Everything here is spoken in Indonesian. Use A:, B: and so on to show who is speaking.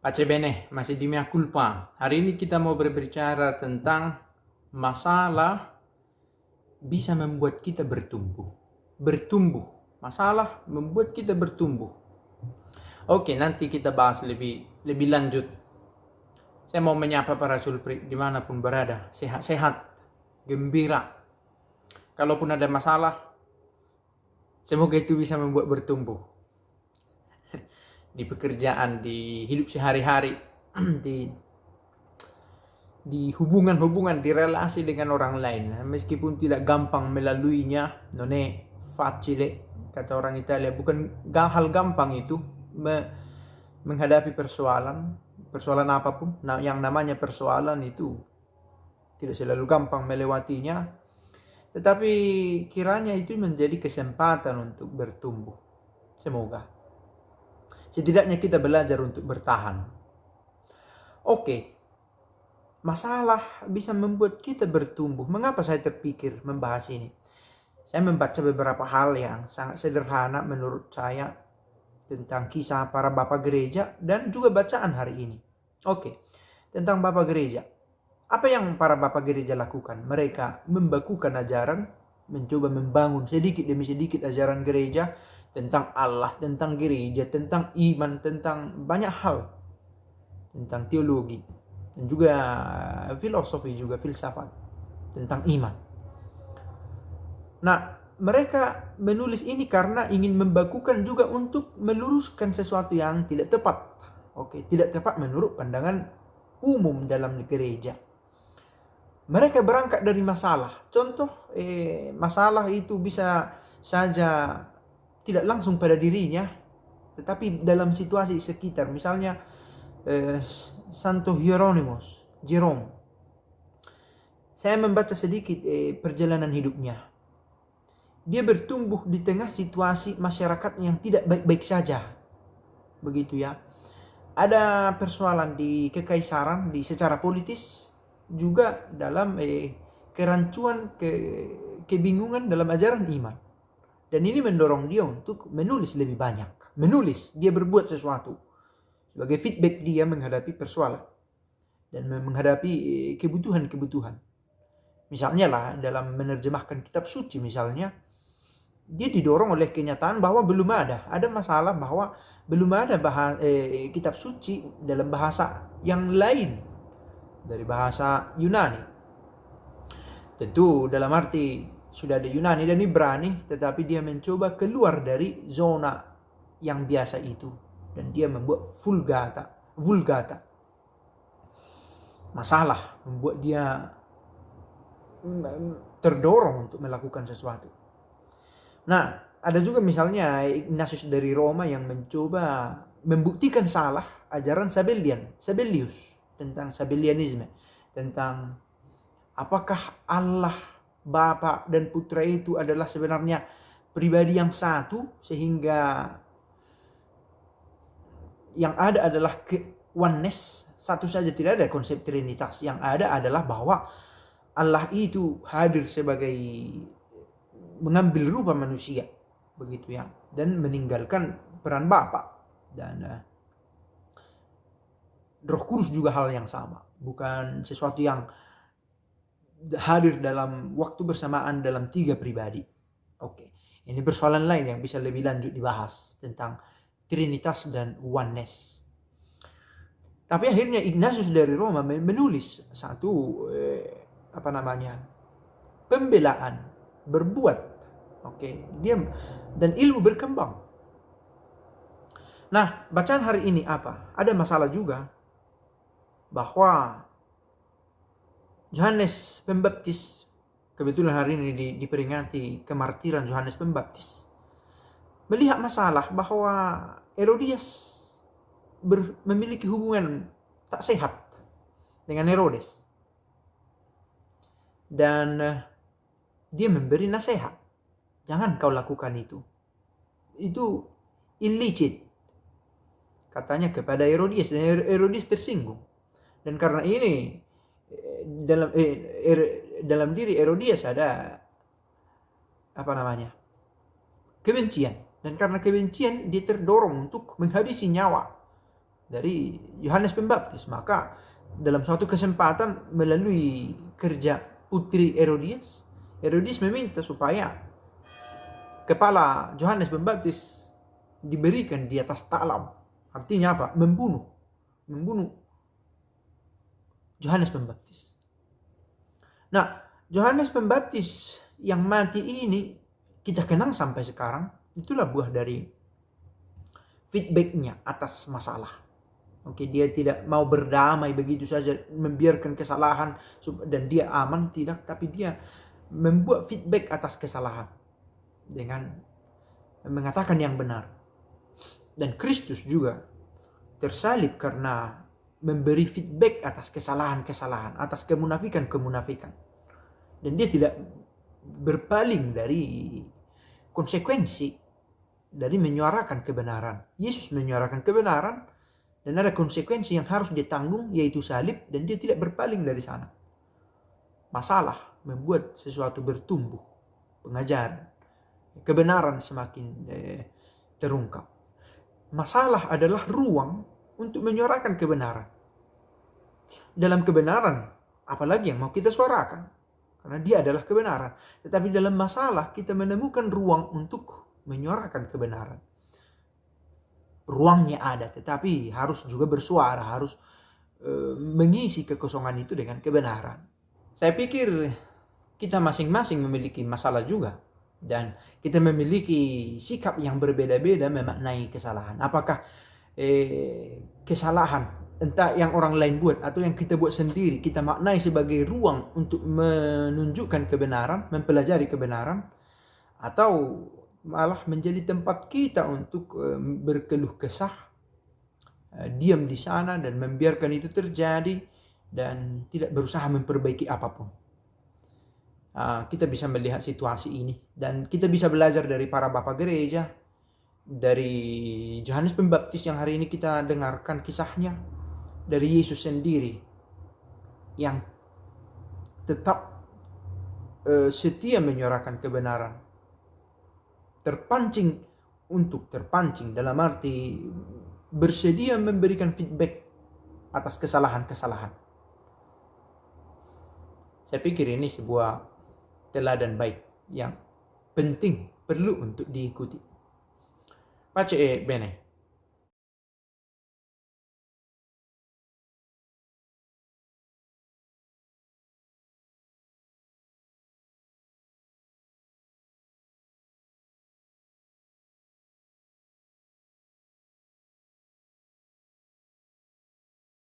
A: Pace bene, masih di mea culpa. Hari ini kita mau berbicara tentang masalah bisa membuat kita bertumbuh. Bertumbuh. Masalah membuat kita bertumbuh. Oke, nanti kita bahas lebih lanjut. Saya mau menyapa para sulpri dimanapun berada. Sehat-sehat, gembira. Kalaupun ada masalah, semoga itu bisa membuat bertumbuh. Di pekerjaan, di hidup sehari-hari, di hubungan-hubungan, di relasi dengan orang lain. Meskipun tidak gampang melaluinya, non è facile, kata orang Italia, bukan hal gampang itu menghadapi persoalan apapun. Nah, yang namanya persoalan itu tidak selalu gampang melewatinya, tetapi kiranya itu menjadi kesempatan untuk bertumbuh. Semoga. Setidaknya kita belajar untuk bertahan. Oke, masalah bisa membuat kita bertumbuh. Mengapa saya terpikir membahas ini? Saya membaca beberapa hal yang sangat sederhana menurut saya tentang kisah para bapak gereja dan juga bacaan hari ini. Oke, tentang bapak gereja. Apa yang para bapak gereja lakukan? Mereka membakukan ajaran, mencoba membangun sedikit demi sedikit ajaran gereja, tentang Allah, tentang gereja, tentang iman, tentang banyak hal, tentang teologi, dan juga filosofi, juga filsafat, tentang iman. Nah, mereka menulis ini karena ingin membakukan juga untuk meluruskan sesuatu yang tidak tepat. Oke, tidak tepat menurut pandangan umum dalam gereja. Mereka berangkat dari masalah. Contoh, masalah itu bisa saja tidak langsung pada dirinya, tetapi dalam situasi sekitar. Misalnya Santo Jerome. Saya membaca sedikit perjalanan hidupnya. Dia bertumbuh di tengah situasi masyarakat yang tidak baik-baik saja. Begitu ya. Ada persoalan di kekaisaran, secara politis, juga dalam kerancuan, kebingungan dalam ajaran iman. Dan ini mendorong dia untuk menulis lebih banyak. Menulis, dia berbuat sesuatu. Sebagai feedback dia menghadapi persoalan. Dan menghadapi kebutuhan-kebutuhan. Misalnya lah, dalam menerjemahkan kitab suci misalnya, dia didorong oleh kenyataan bahwa belum ada. Ada masalah bahwa belum ada kitab suci dalam bahasa yang lain dari bahasa Yunani. Tentu dalam arti sudah ada Yunani dan Ibrani, tetapi dia mencoba keluar dari zona yang biasa itu. Dan dia membuat vulgata. Masalah membuat dia terdorong untuk melakukan sesuatu. Nah, ada juga misalnya Ignatius dari Roma yang mencoba membuktikan salah ajaran Sabellius tentang Sabellianisme, tentang apakah Allah Bapa dan Putra itu adalah sebenarnya pribadi yang satu, sehingga yang ada adalah oneness, satu saja, tidak ada konsep trinitas. Yang ada adalah bahwa Allah itu hadir sebagai mengambil rupa manusia, begitu ya, dan meninggalkan peran Bapa. Dan Roh Kudus juga hal yang sama, bukan sesuatu yang hadir dalam waktu bersamaan dalam 3 pribadi. Oke, ini persoalan lain yang bisa lebih lanjut dibahas tentang Trinitas dan oneness. Tapi akhirnya Ignatius dari Roma menulis satu pembelaan, berbuat. Oke, dia dan ilmu berkembang. Nah, bacaan hari ini apa? Ada masalah juga bahwa Yohanes Pembaptis, kebetulan hari ini diperingati kemartiran Yohanes Pembaptis, melihat masalah bahwa Herodias memiliki hubungan tak sehat dengan Herodes. Dan dia memberi nasihat, jangan kau lakukan itu. Itu illicit, katanya kepada Herodias, dan Herodias tersinggung. Dan karena ini dalam diri Herodias ada kebencian, dan karena kebencian dia terdorong untuk menghabisi nyawa dari Yohanes Pembaptis. Maka dalam suatu kesempatan melalui kerja putri Herodias meminta supaya kepala Yohanes Pembaptis diberikan di atas talam. Artinya apa? Membunuh Yohanes Pembaptis. Nah, Yohanes Pembaptis yang mati ini kita kenang sampai sekarang. Itulah buah dari feedbacknya atas masalah. Oke, dia tidak mau berdamai begitu saja, membiarkan kesalahan dan dia aman, tidak. Tapi dia membuat feedback atas kesalahan dengan mengatakan yang benar. Dan Kristus juga tersalib karena memberi feedback atas kesalahan-kesalahan, atas kemunafikan-kemunafikan. Dan dia tidak berpaling dari konsekuensi dari menyuarakan kebenaran. Yesus menyuarakan kebenaran dan ada konsekuensi yang harus ditanggung, yaitu salib, dan dia tidak berpaling dari sana. Masalah membuat sesuatu bertumbuh, pengajaran, kebenaran semakin terungkap. Masalah adalah ruang untuk menyuarakan kebenaran. Dalam kebenaran, apalagi yang mau kita suarakan? Karena dia adalah kebenaran. Tetapi dalam masalah, kita menemukan ruang untuk menyuarakan kebenaran. Ruangnya ada, tetapi harus juga bersuara, harus mengisi kekosongan itu dengan kebenaran. Saya pikir kita masing-masing memiliki masalah juga. Dan kita memiliki sikap yang berbeda-beda memaknai kesalahan. Apakah kesalahan, entah yang orang lain buat atau yang kita buat sendiri, kita maknai sebagai ruang untuk menunjukkan kebenaran, mempelajari kebenaran, atau malah menjadi tempat kita untuk berkeluh kesah, diam di sana dan membiarkan itu terjadi dan tidak berusaha memperbaiki apapun. Kita bisa melihat situasi ini dan kita bisa belajar dari para bapak gereja, dari Yohanes Pembaptis yang hari ini kita dengarkan kisahnya, dari Yesus sendiri yang tetap setia menyuarakan kebenaran, terpancing dalam arti bersedia memberikan feedback atas kesalahan-kesalahan. Saya pikir ini sebuah teladan baik yang penting, perlu untuk diikuti. Pace bene.